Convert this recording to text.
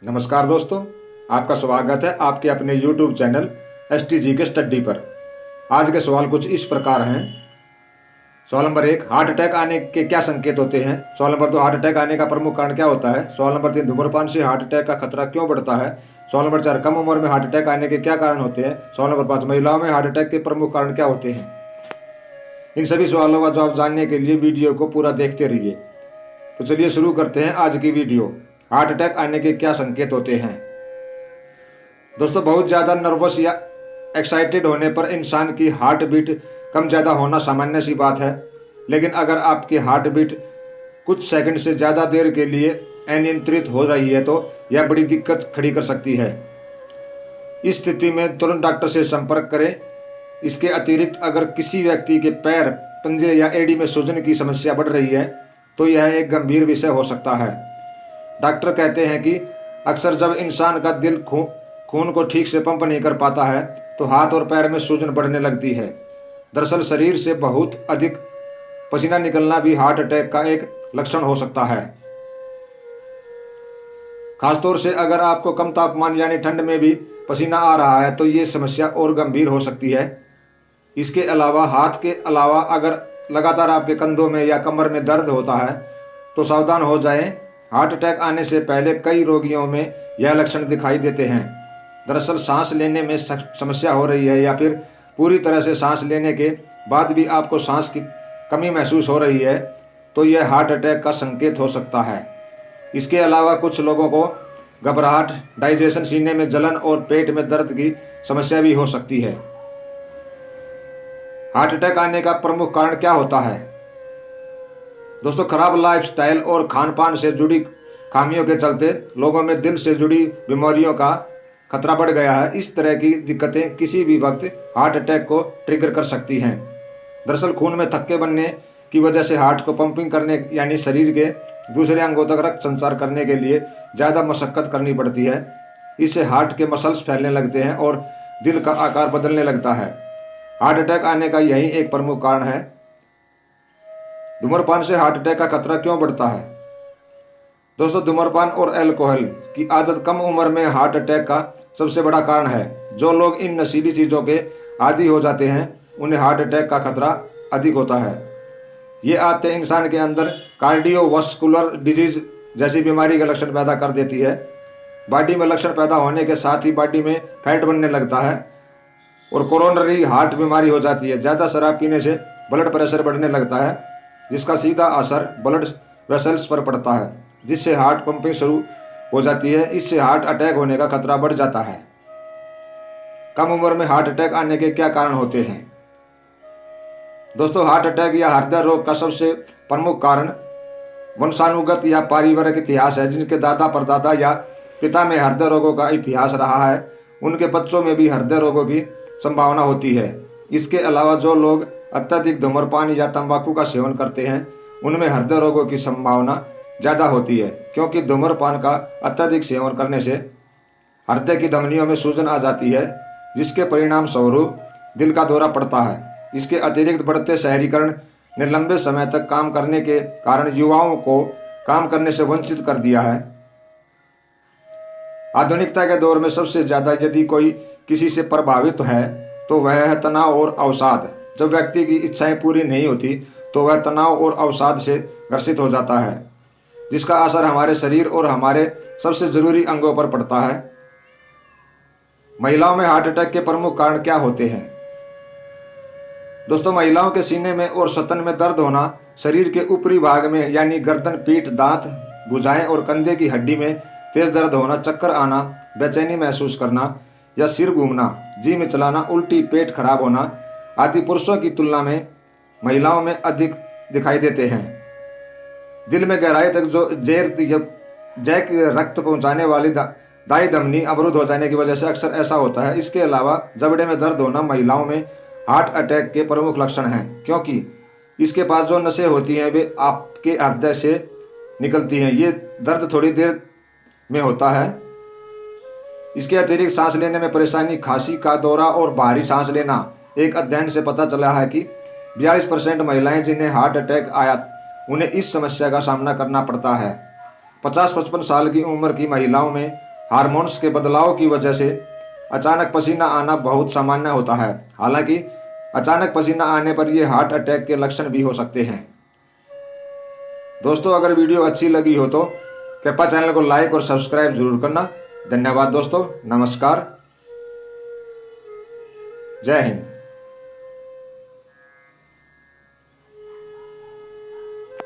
नमस्कार दोस्तों, आपका स्वागत है आपके अपने YouTube चैनल STG के स्टडी पर। आज के सवाल कुछ इस प्रकार हैं। सवाल नंबर 1, हार्ट अटैक आने के क्या संकेत होते हैं। सवाल नंबर 2, हार्ट अटैक आने का प्रमुख कारण क्या होता है। सवाल नंबर 3, धूम्रपान से हार्ट अटैक का खतरा क्यों बढ़ता है। सवाल नंबर 4, कम उम्र में हार्ट अटैक आने के क्या कारण होते हैं। सवाल नंबर 5, महिलाओं में हार्ट अटैक के प्रमुख कारण क्या होते हैं। इन सभी सवालों का जवाब जानने के लिए वीडियो को पूरा देखते रहिए। तो चलिए शुरू करते हैं आज की वीडियो। हार्ट अटैक आने के क्या संकेत होते हैं। दोस्तों, बहुत ज़्यादा नर्वस या एक्साइटेड होने पर इंसान की हार्ट बीट कम ज़्यादा होना सामान्य सी बात है। लेकिन अगर आपकी हार्ट बीट कुछ सेकंड से ज़्यादा देर के लिए अनियंत्रित हो रही है तो यह बड़ी दिक्कत खड़ी कर सकती है। इस स्थिति में तुरंत डॉक्टर से संपर्क करें। इसके अतिरिक्त अगर किसी व्यक्ति के पैर, पंजे या एड़ी में सूजन की समस्या बढ़ रही है तो यह एक गंभीर विषय हो सकता है। डॉक्टर कहते हैं कि अक्सर जब इंसान का दिल खून को ठीक से पंप नहीं कर पाता है तो हाथ और पैर में सूजन बढ़ने लगती है। दरअसल शरीर से बहुत अधिक पसीना निकलना भी हार्ट अटैक का एक लक्षण हो सकता है। खासतौर से अगर आपको कम तापमान यानी ठंड में भी पसीना आ रहा है तो ये समस्या और गंभीर हो सकती है। इसके अलावा हाथ के अलावा अगर लगातार आपके कंधों में या कमर में दर्द होता है तो सावधान हो जाएं। हार्ट अटैक आने से पहले कई रोगियों में यह लक्षण दिखाई देते हैं। दरअसल सांस लेने में समस्या हो रही है या फिर पूरी तरह से सांस लेने के बाद भी आपको सांस की कमी महसूस हो रही है तो यह हार्ट अटैक का संकेत हो सकता है। इसके अलावा कुछ लोगों को घबराहट, डाइजेशन, सीने में जलन और पेट में दर्द की समस्या भी हो सकती है। हार्ट अटैक आने का प्रमुख कारण क्या होता है। दोस्तों, खराब लाइफस्टाइल और खान पान से जुड़ी खामियों के चलते लोगों में दिल से जुड़ी बीमारियों का खतरा बढ़ गया है। इस तरह की दिक्कतें किसी भी वक्त हार्ट अटैक को ट्रिगर कर सकती हैं। दरअसल खून में थक्के बनने की वजह से हार्ट को पंपिंग करने यानी शरीर के दूसरे अंगों तक रक्त संचार करने के लिए ज़्यादा मशक्कत करनी पड़ती है। इससे हार्ट के मसल्स फैलने लगते हैं और दिल का आकार बदलने लगता है। हार्ट अटैक आने का यही एक प्रमुख कारण है। धूम्रपान से हार्ट अटैक का खतरा क्यों बढ़ता है। दोस्तों, धूम्रपान और अल्कोहल की आदत कम उम्र में हार्ट अटैक का सबसे बड़ा कारण है। जो लोग इन नशीली चीज़ों के आदी हो जाते हैं उन्हें हार्ट अटैक का खतरा अधिक होता है। ये आदतें इंसान के अंदर कार्डियोवास्कुलर डिजीज जैसी बीमारी के लक्षण पैदा कर देती है। बॉडी में लक्षण पैदा होने के साथ ही बॉडी में फैट बनने लगता है और कोरोनरी हार्ट बीमारी हो जाती है। ज़्यादा शराब पीने से ब्लड प्रेशर बढ़ने लगता है जिसका सीधा असर ब्लड वेसल्स पर पड़ता है जिससे हार्ट पंपिंग शुरू हो जाती है। इससे हार्ट अटैक होने का खतरा बढ़ जाता है। कम उम्र में हार्ट अटैक आने के क्या कारण होते हैं। दोस्तों, हार्ट अटैक या हृदय रोग का सबसे प्रमुख कारण वंशानुगत या पारिवारिक इतिहास है। जिनके दादा परदादा या पिता में हृदय रोगों का इतिहास रहा है उनके बच्चों में भी हृदय रोगों की संभावना होती है। इसके अलावा जो लोग अत्यधिक धूम्रपान या तंबाकू का सेवन करते हैं उनमें हृदय रोगों की संभावना ज़्यादा होती है क्योंकि धूम्रपान का अत्यधिक सेवन करने से हृदय की धमनियों में सूजन आ जाती है जिसके परिणाम स्वरूप दिल का दौरा पड़ता है। इसके अतिरिक्त बढ़ते शहरीकरण ने लंबे समय तक काम करने के कारण युवाओं को काम करने से वंचित कर दिया है। आधुनिकता के दौर में सबसे ज़्यादा यदि कोई किसी से प्रभावित है तो वह है तनाव और अवसाद। जब व्यक्ति की इच्छाएं पूरी नहीं होती तो वह तनाव और अवसाद से ग्रसित हो जाता है जिसका असर हमारे शरीर और हमारे सबसे जरूरी अंगों पर पड़ता है। महिलाओं में हार्ट अटैक के प्रमुख कारण क्या होते हैं। दोस्तों, महिलाओं के सीने में और सतन में दर्द होना, शरीर के ऊपरी भाग में यानी गर्दन, पीठ, दांत, भुजाएं और कंधे की हड्डी में तेज दर्द होना, चक्कर आना, बेचैनी महसूस करना या सिर घूमना, जी में चलाना, उल्टी, पेट खराब होना आदि पुरुषों की तुलना में महिलाओं में अधिक दिखाई देते हैं। दिल में गहराई तक जो जैक रक्त पहुंचाने वाली दाई धमनी अवरुद्ध हो जाने की वजह से अक्सर ऐसा होता है। इसके अलावा जबड़े में दर्द होना महिलाओं में हार्ट अटैक के प्रमुख लक्षण हैं क्योंकि इसके पास जो नसें होती हैं वे आपके हृदय से निकलती हैं। ये दर्द थोड़ी देर में होता है। इसके अतिरिक्त सांस लेने में परेशानी, खांसी का दौरा और भारी सांस लेना। एक अध्ययन से पता चला है कि 42% महिलाएं जिन्हें हार्ट अटैक आया उन्हें इस समस्या का सामना करना पड़ता है। 50-55 साल की उम्र की महिलाओं में हार्मोन्स के बदलाव की वजह से अचानक पसीना आना बहुत सामान्य होता है। हालांकि अचानक पसीना आने पर यह हार्ट अटैक के लक्षण भी हो सकते हैं। दोस्तों, अगर वीडियो अच्छी लगी हो तो कृपया चैनल को लाइक और सब्सक्राइब जरूर करना। धन्यवाद दोस्तों, नमस्कार, जय हिंद।